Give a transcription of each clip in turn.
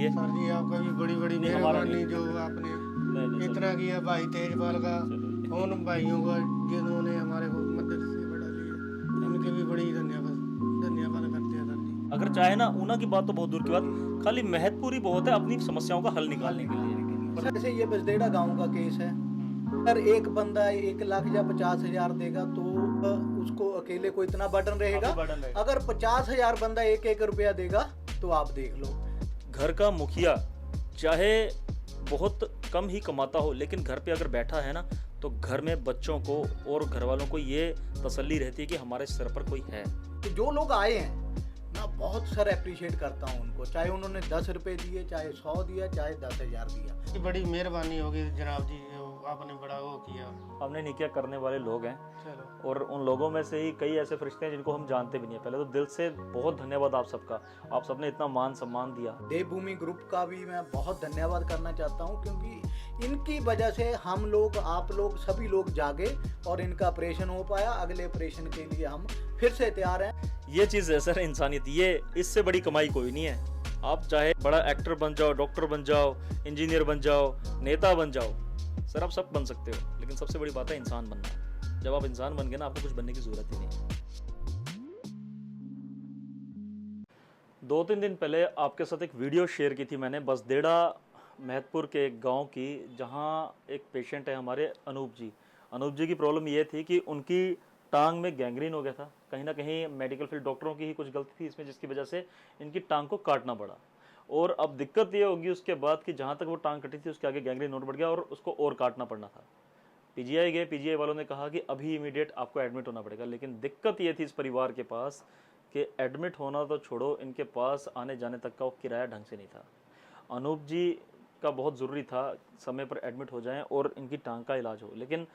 Sir जी आपका भी बड़ी बड़ी मेहरबानी जो आपने इतना किया भाई तेजपाल का, उन भाइयों का जिन्होंने हमारे को मदद से बढ़ा लिया, उनके भी बड़ी धन्यवाद करते हैं सर जी। अगर चाहे ना ऊना की बात तो बहुत दूर की बात, खाली महत्वपूर्ण ही बहुत है अपनी समस्याओं का हल निकालने के लिए। सर जैसे ये बसदेड़ा गांव का केस है, अगर एक बंदा 1 लाख या 50,000 देगा तो उसको अकेले को इतना बर्डन रहेगा। अगर 50,000 बंदा 1-1 रुपया देगा तो आप देख लो। घर का मुखिया चाहे बहुत कम ही कमाता हो, लेकिन घर पे अगर बैठा है ना तो घर में बच्चों को और घर वालों को ये तसल्ली रहती है कि हमारे सर पर कोई है। तो जो लोग आए हैं मैं बहुत सर अप्रिशिएट करता हूँ उनको, चाहे उन्होंने 10 रुपए दिए, चाहे 100 दिया, चाहे 10,000 दिया। बड़ी मेहरबानी होगी जनाब जी, आपने बड़ा वो किया। हमने नहीं किया, करने वाले लोग हैं। चलो। और उन लोगों में से ही कई ऐसे फरिश्ते हैं जिनको हम जानते भी नहीं है। पहले तो दिल से बहुत धन्यवाद आप सबका, आप सबने इतना मान सम्मान दिया। देवभूमि ग्रुप का भी मैं बहुत धन्यवाद करना चाहता हूँ, क्योंकि इनकी वजह से हम लोग, आप लोग, सभी लोग जागे और इनका ऑपरेशन हो पाया। अगले ऑपरेशन के लिए हम फिर से तैयार हैं। ये चीज़ है सर इंसानियत, ये इससे बड़ी कमाई कोई नहीं है। आप चाहे बड़ा एक्टर बन जाओ, डॉक्टर बन जाओ, इंजीनियर बन जाओ, नेता बन जाओ, सर आप सब बन सकते हो, लेकिन सबसे बड़ी बात है इंसान बनना। जब आप इंसान बन गए ना, आपको कुछ बनने की जरूरत ही नहीं। 2-3 दिन पहले आपके साथ एक वीडियो शेयर की थी मैंने बसदेड़ा महतपुर के एक गांव की, जहां एक पेशेंट है हमारे अनूप जी। अनूप जी की प्रॉब्लम ये थी कि उनकी टांग में गैंग्रीन हो गया था। कहीं ना कहीं मेडिकल फील्ड डॉक्टरों की ही कुछ गलती थी इसमें, जिसकी वजह से इनकी टांग को काटना पड़ा। और अब दिक्कत ये होगी उसके बाद कि जहाँ तक वो टांग कटी थी उसके आगे गैंग्रीन और बढ़ गया और उसको और काटना पड़ना था। पीजीआई गए, पीजीआई वालों ने कहा कि अभी इमीडिएट आपको एडमिट होना पड़ेगा। लेकिन दिक्कत ये थी इस परिवार के पास कि एडमिट होना तो छोड़ो, इनके पास आने जाने तक का वो किराया ढंग से नहीं था। अनूप जी का बहुत ज़रूरी था समय पर एडमिट हो जाएं और इनकी टांग का इलाज हो। लेकिन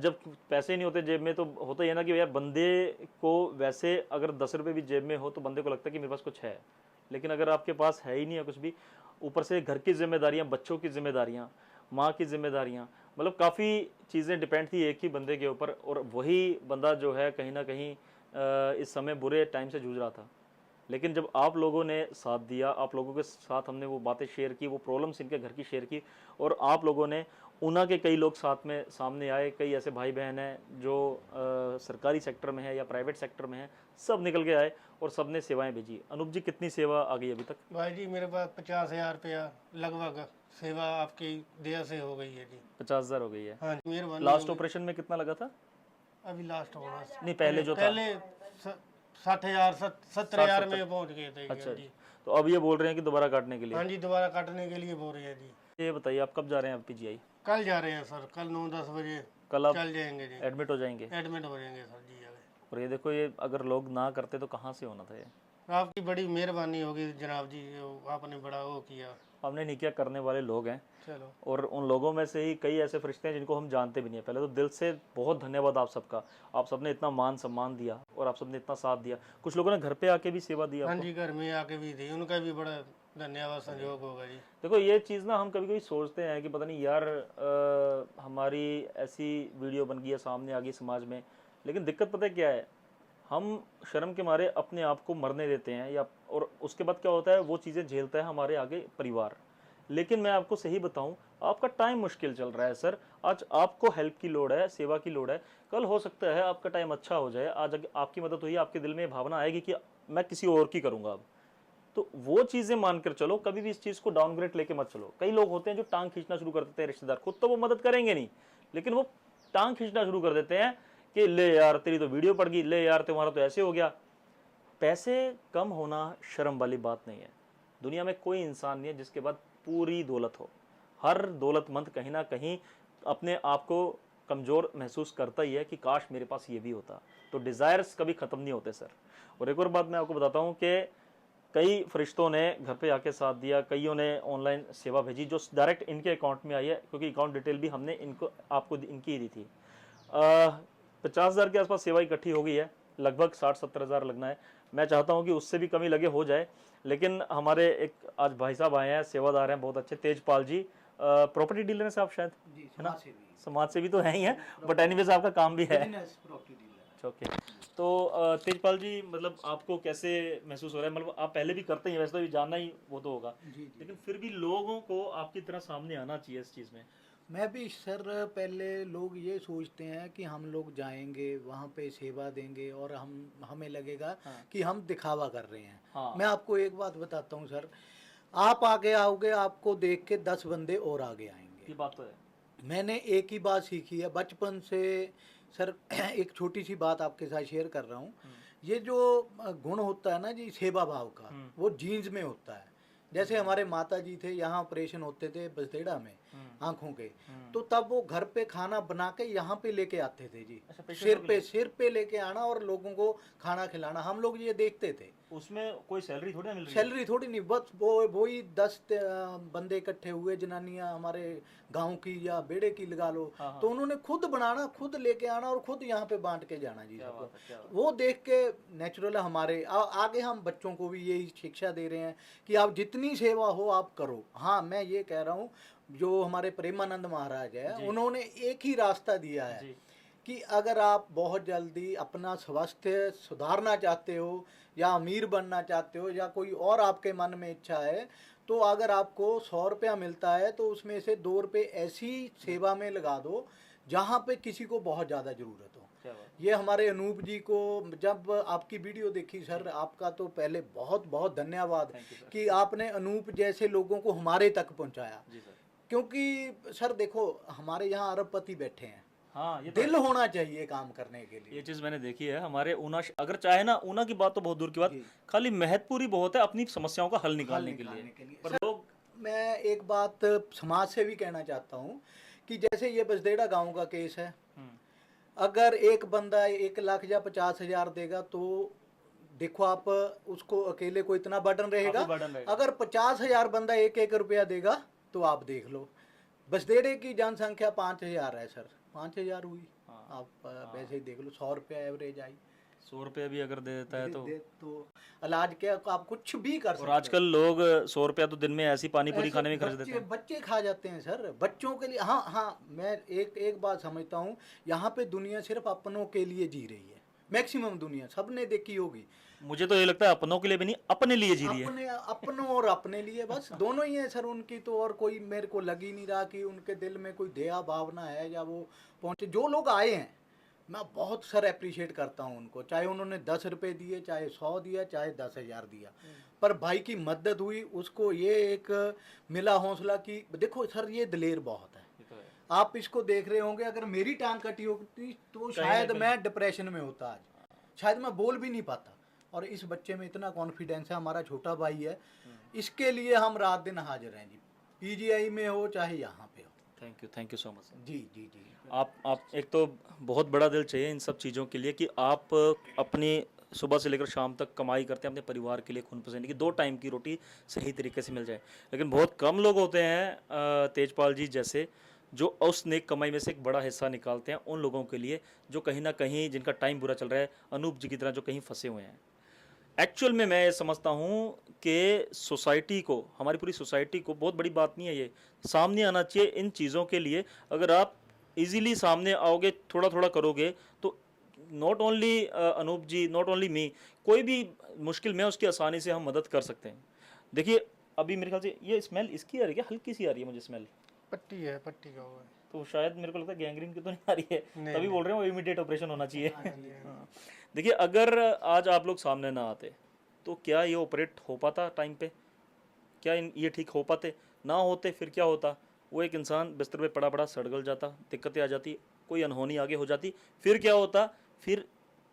जब पैसे नहीं होते जेब में तो होता ही है ना कि यार बंदे को, वैसे अगर 10 रुपये भी जेब में हो तो बंदे को लगता है कि मेरे पास कुछ है, लेकिन अगर आपके पास है ही नहीं है कुछ भी, ऊपर से घर की जिम्मेदारियां, बच्चों की जिम्मेदारियां, माँ की जिम्मेदारियां, मतलब काफ़ी चीज़ें डिपेंड थी एक ही बंदे के ऊपर। और वही बंदा जो है कहीं ना कहीं इस समय बुरे टाइम से जूझ रहा था। लेकिन जब आप लोगों ने साथ दिया, आप लोगों के साथ हमने वो बातें शेयर की, वो प्रॉब्लम्स इनके घर की शेयर की, और आप लोगों ने, ऊना के कई लोग साथ में सामने आए, कई ऐसे भाई बहन हैं जो सरकारी सेक्टर में है या प्राइवेट सेक्टर में है, सब निकल के आए और सब ने सेवाएं भेजी। अनूप जी कितनी सेवा आ गई अभी तक? भाई जी मेरे पास 50,000 रुपया लगभग सेवा आपकी दया से हो गई है जी। 50,000 हो गई है। हाँ जी, मेहरबानी। लास्ट ऑपरेशन में कितना लगा था? अभी लास्ट होगा नहीं, पहले जो था, पहले 60,000 70,000 में पहुंच गए थे। अच्छा जी। तो अब ये बोल रहे हैं कि दोबारा काटने के लिए? हाँ जी, दोबारा काटने के लिए बोल रहे हैं जी। ये बताइए आप कब जा रहे हैं अब पीजीआई? कल जा रहे हैं सर, कल 9-10 बजे कल आप चल जाएंगे जी, एडमिट हो जाएंगे? एडमिट हो जाएंगे सर जी। और ये देखो, ये अगर लोग ना करते तो कहाँ से होना था ये? आपकी बड़ी मेहरबानी होगी जनाब जी, आपने बड़ा वो किया। हमने नहीं किया, करने वाले लोग हैं। चलो। और उन लोगों में से ही कई ऐसे फरिश्ते हैं जिनको हम जानते भी नहीं है। पहले तो दिल से बहुत धन्यवाद आप सबका, आप सबने इतना मान सम्मान दिया और आप सबने इतना साथ दिया। कुछ लोगों ने घर पे आके भी सेवा दी आपको? हाँ जी, घर में आके भी दी, उनका भी बड़ा धन्यवाद, संयोग होगा जी। देखो ये चीज़ ना हम कभी कभी सोचते हैं कि पता नहीं यार हमारी ऐसी वीडियो बन गई है, सामने आ गई समाज में, लेकिन दिक्कत पता है क्या है, हम शर्म के मारे अपने आप को मरने देते हैं, या और उसके बाद क्या होता है, वो चीज़ें झेलता है हमारे आगे परिवार। लेकिन मैं आपको सही बताऊं, आपका टाइम मुश्किल चल रहा है सर। आज आपको हेल्प की लोड़ है, सेवा की लोड़ है, कल हो सकता है आपका टाइम अच्छा हो जाए। आज आपकी मदद हुई, आपके दिल में भावना आएगी कि मैं किसी और की करूंगा अब, तो वो चीज़ें मानकर चलो, कभी भी इस चीज़ को डाउनग्रेड लेके मत चलो। कई लोग होते हैं जो टांग खींचना शुरू कर देते हैं, रिश्तेदार खुद तो वो मदद करेंगे नहीं, लेकिन वो टांग खींचना शुरू कर देते हैं कि ले यार तेरी तो वीडियो पड़ गई, ले यार तुम्हारा तो ऐसे हो गया। पैसे कम होना शर्म वाली बात नहीं है। दुनिया में कोई इंसान नहीं है जिसके पास पूरी दौलत हो। हर दौलतमंद कहीं ना कहीं अपने आप को कमज़ोर महसूस करता ही है कि काश मेरे पास ये भी होता। तो डिज़ायर्स कभी ख़त्म नहीं होते सर। और एक और बात मैं आपको बताता हूँ कि कई फरिश्तों ने घर पे आके साथ दिया, कईयों ने ऑनलाइन सेवा भेजी जो डायरेक्ट इनके अकाउंट में आई है, क्योंकि अकाउंट डिटेल भी हमने इनको आपको इनकी ही दी थी। 50,000 के आसपास सेवा इकट्ठी हो गई है, लगभग 60-70 हज़ार लगना है। मैं चाहता हूं कि उससे भी कमी लगे हो जाए, लेकिन हमारे एक आज भाई साहब आए हैं, सेवादार हैं बहुत अच्छे, तेजपाल जी, प्रॉपर्टी डीलर हैं साहब शायद, है ना? समाज सेवी तो है ही है, बट एनीवेज आपका काम भी है। Property dealer. ओके। तो तेजपाल जी, मतलब आपको कैसे महसूस हो रहा है? मतलब आप पहले भी करते हैं वैसे, तो ये जानना ही वो तो होगा, जी। लेकिन फिर भी लोगों को आपकी तरह सामने आना चाहिए इस चीज़ में। मैं भी सर, पहले लोग ये सोचते हैं कि हम लोग जाएंगे वहाँ पे सेवा देंगे और हमें लगेगा हाँ। कि हम दिखावा कर रहे हैं। हाँ। मैं आपको एक बात बताता हूँ सर, आप आगे आओगे, आपको देख के 10 बंदे और आगे आएंगे। ये बात तो है। मैंने एक ही बात सीखी है बचपन से सर। एक छोटी सी बात आपके साथ शेयर कर रहा हूँ। ये जो गुण होता है ना जी, सेवा भाव का, वो जीन्स में होता है। जैसे हमारे माता जी थे, यहाँ ऑपरेशन होते थे बसदेड़ा में आंखों के, तो तब वो घर पे खाना बना के यहाँ पे लेके आते थे जी। अच्छा, सिर पे लेके आना और लोगों को खाना खिलाना, हम लोग ये देखते थे। उसमें कोई सैलरी थोड़ी ना मिल रही है। सैलरी थोड़ी नहीं, बस वो ही 10 बंदे इकट्ठे हुए, जनानियां हमारे गांव की या बेड़े की लगा लो, हाँ। तो उन्होंने खुद बनाना, खुद लेके आना और खुद यहाँ पे बांट के जाना जी क्या सबको। बात है, क्या बात वो देख के नेचुरल हमारे आगे हम बच्चों को भी यही शिक्षा दे रहे हैं कि आप जितनी सेवा हो आप करो। हाँ, मैं ये कह रहा हूँ, जो हमारे प्रेमानंद महाराज है, उन्होंने एक ही रास्ता दिया है जी। कि अगर आप बहुत जल्दी अपना स्वास्थ्य सुधारना चाहते हो या अमीर बनना चाहते हो या कोई और आपके मन में इच्छा है, तो अगर आपको 100 रुपया मिलता है तो उसमें से 2 रुपये ऐसी सेवा में लगा दो जहाँ पे किसी को बहुत ज़्यादा ज़रूरत हो। क्या बात। ये हमारे अनूप जी को, जब आपकी वीडियो देखी सर, आपका तो पहले बहुत बहुत धन्यवाद कि आपने अनूप जैसे लोगों को हमारे तक पहुँचाया। जी सर। क्योंकि सर देखो, हमारे यहाँ अरबपति बैठे हैं, हाँ, ये दिल होना चाहिए काम करने के लिए। ये चीज़ मैंने देखी है हमारे ऊना। अगर चाहे ना, ऊना की बात तो बहुत दूर की बात, खाली महत्वपूर्ण ही बहुत है अपनी समस्याओं का हल निकालने के लिए। पर लोग, मैं एक बात समाज से भी कहना चाहता हूँ कि जैसे ये बसदेड़ा गांव का केस है, अगर एक बंदा 1 लाख या 50,000 देगा तो देखो आप, उसको अकेले को इतना बर्डन रहेगा। अगर 50,000 बंदा 1-1 रुपया देगा तो आप देख लो, बसदेड़े की जनसंख्या 5,000 है सर, 5,000 हुई। आप वैसे ही देख लो, 100 रुपया एवरेज आई। 100 रुपया भी अगर दे देता है तो इलाज के आप कुछ भी कर सकते और आजकल लोग 100 रुपया तो दिन में ऐसी पानी पूरी खाने में खर्च देते हैं। बच्चे खा जाते हैं सर, बच्चों के लिए। हाँ हाँ, मैं एक बात समझता हूँ, यहाँ पे दुनिया सिर्फ अपनों के लिए जी रही है। मैक्सिमम दुनिया सबने देखी होगी। मुझे तो ये लगता है अपनों के लिए भी नहीं, अपने लिए जी रही है। अपनों और अपने लिए, बस दोनों ही है सर उनकी तो। और कोई मेरे को लग ही नहीं रहा कि उनके दिल में कोई दया भावना है या वो पहुँचे। जो लोग आए हैं, मैं बहुत सर अप्रिशिएट करता हूँ उनको, चाहे उन्होंने 10 रुपये दिए, चाहे 100 दिया, चाहे 10,000 दिया, पर भाई की मदद हुई, उसको ये एक मिला हौसला कि देखो सर, ये दिलेर बहुत है। आप इसको देख रहे होंगे, अगर मेरी टांग कटी होती तो शायद मैं डिप्रेशन में होता आज, शायद मैं बोल भी नहीं पाता। और इस बच्चे में इतना कॉन्फिडेंस है, हमारा छोटा भाई है, इसके लिए हम रात दिन हाजिर हैं जी, पीजीआई में हो चाहे यहाँ पे हो। Thank you so much. जी जी जी। आप एक तो बहुत बड़ा दिल चाहिए इन सब चीज़ों के लिए कि आप अपनी सुबह से लेकर शाम तक कमाई करते हैं अपने परिवार के लिए, खून पसीने की 2 टाइम की रोटी सही तरीके से मिल जाए। लेकिन बहुत कम लोग होते हैं तेजपाल जी जैसे, जो उस नेक कमाई में से एक बड़ा हिस्सा निकालते हैं उन लोगों के लिए जो कहीं ना कहीं, जिनका टाइम बुरा चल रहा है, अनूप जी की तरह जो कहीं फंसे हुए हैं। एक्चुअल में मैं ये समझता हूँ कि सोसाइटी को, हमारी पूरी सोसाइटी को, बहुत बड़ी बात नहीं है ये, सामने आना चाहिए इन चीज़ों के लिए। अगर आप इजीली सामने आओगे, थोड़ा थोड़ा करोगे, तो not only Anoop ji, not only me, कोई भी मुश्किल में उसकी आसानी से हम मदद कर सकते हैं। देखिए अभी मेरे ख्याल से ये स्मेल इसकी आ रही है क्या? हल्की सी आ रही है मुझे स्मेल। पट्टी है, पट्टी का हुआ है। तो शायद मेरे को लगता है गैंग्रीन की तो नहीं आ रही है, तभी बोल रहे हैं वो इमीडिएट ऑपरेशन होना चाहिए। हाँ। देखिए अगर आज आप लोग सामने ना आते तो क्या ये ऑपरेट हो पाता टाइम पे? क्या ये ठीक हो पाते? ना होते फिर क्या होता? वो एक इंसान बिस्तर पे पड़ा पड़ा सड़गल जाता, दिक्कतें आ जाती, कोई अनहोनी आगे हो जाती, फिर क्या होता? फिर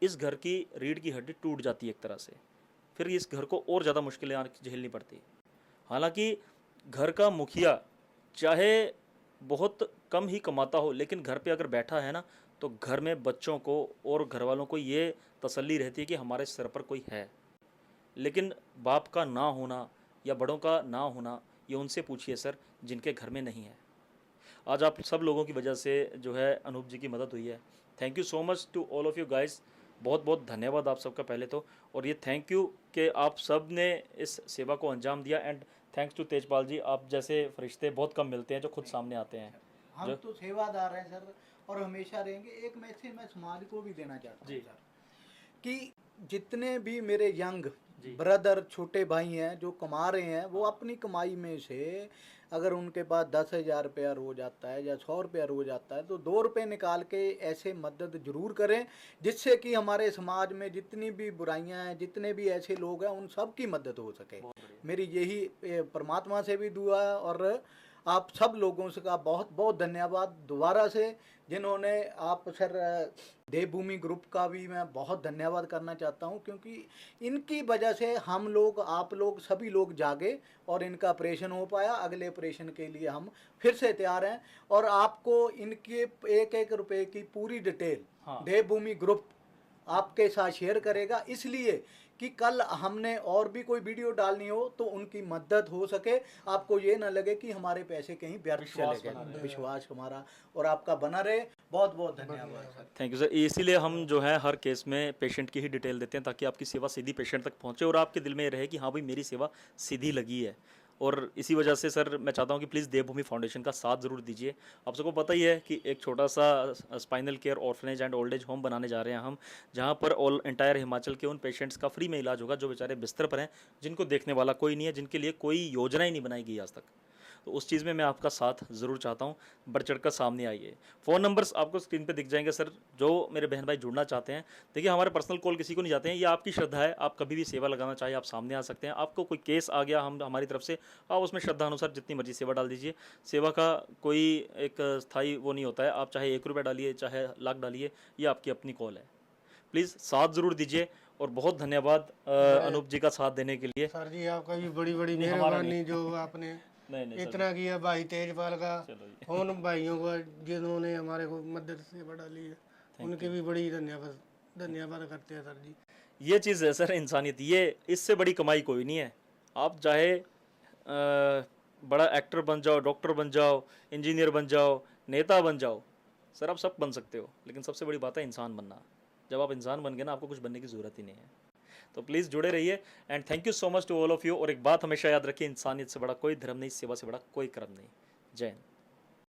इस घर की रीढ़ की हड्डी टूट जाती एक तरह से, फिर इस घर को और ज़्यादा मुश्किलें झेलनी पड़ती। हालांकि घर का मुखिया चाहे बहुत कम ही कमाता हो, लेकिन घर पे अगर बैठा है ना, तो घर में बच्चों को और घर वालों को ये तसल्ली रहती है कि हमारे सर पर कोई है। लेकिन बाप का ना होना या बड़ों का ना होना, ये उनसे पूछिए सर जिनके घर में नहीं है। आज आप सब लोगों की वजह से जो है अनूप जी की मदद हुई है। Thank you so much to all of you guys, बहुत बहुत धन्यवाद आप सबका पहले तो। और ये थैंक यू कि आप सब ने इस सेवा को अंजाम दिया। एंड थैंक्स टू तेजपाल जी, आप जैसे फरिश्ते बहुत कम मिलते हैं जो खुद सामने आते हैं। हम तो सेवादार हैं सर, और हमेशा रहेंगे। एक मैसेज मैं समाज को भी देना चाहता हूँ सर, कि जितने भी मेरे यंग ब्रदर छोटे भाई हैं जो कमा रहे हैं, वो अपनी कमाई में से अगर उनके पास 10,000 रुपया रोज आता है या 100 रुपया रोज आता है, तो 2 रुपये निकाल के ऐसे मदद जरूर करें, जिससे कि हमारे समाज में जितनी भी बुराइयां हैं, जितने भी ऐसे लोग हैं, उन सब की मदद हो सके। मेरी यही परमात्मा से भी दुआ है, और आप सब लोगों से का बहुत बहुत धन्यवाद दोबारा से, जिन्होंने आप सर देवभूमि ग्रुप का भी मैं बहुत धन्यवाद करना चाहता हूं, क्योंकि इनकी वजह से हम लोग, आप लोग, सभी लोग जागे और इनका ऑपरेशन हो पाया। अगले ऑपरेशन के लिए हम फिर से तैयार हैं, और आपको इनके एक एक रुपए की पूरी डिटेल देवभूमि ग्रुप आपके साथ शेयर करेगा, इसलिए कि कल हमने और भी कोई वीडियो डालनी हो तो उनकी मदद हो सके, आपको ये ना लगे कि हमारे पैसे कहीं व्यर्थ चले गए। विश्वास हमारा और आपका बना रहे। बहुत बहुत धन्यवाद सर। Thank you sir. इसीलिए हम जो है हर केस में पेशेंट की ही डिटेल देते हैं, ताकि आपकी सेवा सीधी पेशेंट तक पहुंचे और आपके दिल में ये रहे कि हाँ भाई मेरी सेवा सीधी लगी है। और इसी वजह से सर मैं चाहता हूँ कि प्लीज़ देवभूमि फाउंडेशन का साथ ज़रूर दीजिए। आप सबको पता ही है कि एक छोटा सा spinal care orphanage and old age home बनाने जा रहे हैं हम, जहाँ पर ऑल एंटायर हिमाचल के उन पेशेंट्स का फ्री में इलाज होगा जो बेचारे बिस्तर पर हैं, जिनको देखने वाला कोई नहीं है, जिनके लिए कोई योजना ही नहीं बनाई गई आज तक। तो उस चीज़ में मैं आपका साथ ज़रूर चाहता हूँ, बढ़ चढ़ कर सामने आइए। फ़ोन नंबर्स आपको स्क्रीन पे दिख जाएंगे सर, जो मेरे बहन भाई जुड़ना चाहते हैं। देखिए हमारे पर्सनल कॉल किसी को नहीं जाते हैं, ये आपकी श्रद्धा है, आप कभी भी सेवा लगाना चाहे आप सामने आ सकते हैं। आपको कोई केस आ गया हम हमारी तरफ से, आप उसमें श्रद्धा अनुसार जितनी मर्जी सेवा डाल दीजिए। सेवा का कोई एक स्थायी वो नहीं होता है, आप चाहे 1 रुपये डालिए चाहे लाख डालिए, ये आपकी अपनी कॉल है। प्लीज़ साथ ज़रूर दीजिए, और बहुत धन्यवाद अनूप जी का साथ देने के लिए। सर जी आपका भी बड़ी बड़ी मेहरबानी जो आपने इतना किया भाई तेजपाल का, उन भाइयों को जिन्होंने हमारे को मदद से बढ़ा ली है, उनके भी बड़ी धन्यवाद करते हैं सर जी। ये चीज़ है सर इंसानियत, ये इससे बड़ी कमाई कोई नहीं है। आप चाहे बड़ा एक्टर बन जाओ, डॉक्टर बन जाओ, इंजीनियर बन जाओ, नेता बन जाओ, सर आप सब बन सकते हो, लेकिन सबसे बड़ी बात है इंसान बनना। जब आप इंसान बन गए ना, आपको कुछ बनने की ज़रूरत ही नहीं है। तो प्लीज़ जुड़े रहिए, and thank you so much to all of you. और एक बात हमेशा याद रखिए, इंसानियत से बड़ा कोई धर्म नहीं, सेवा से बड़ा कोई कर्म नहीं। जय हिंद।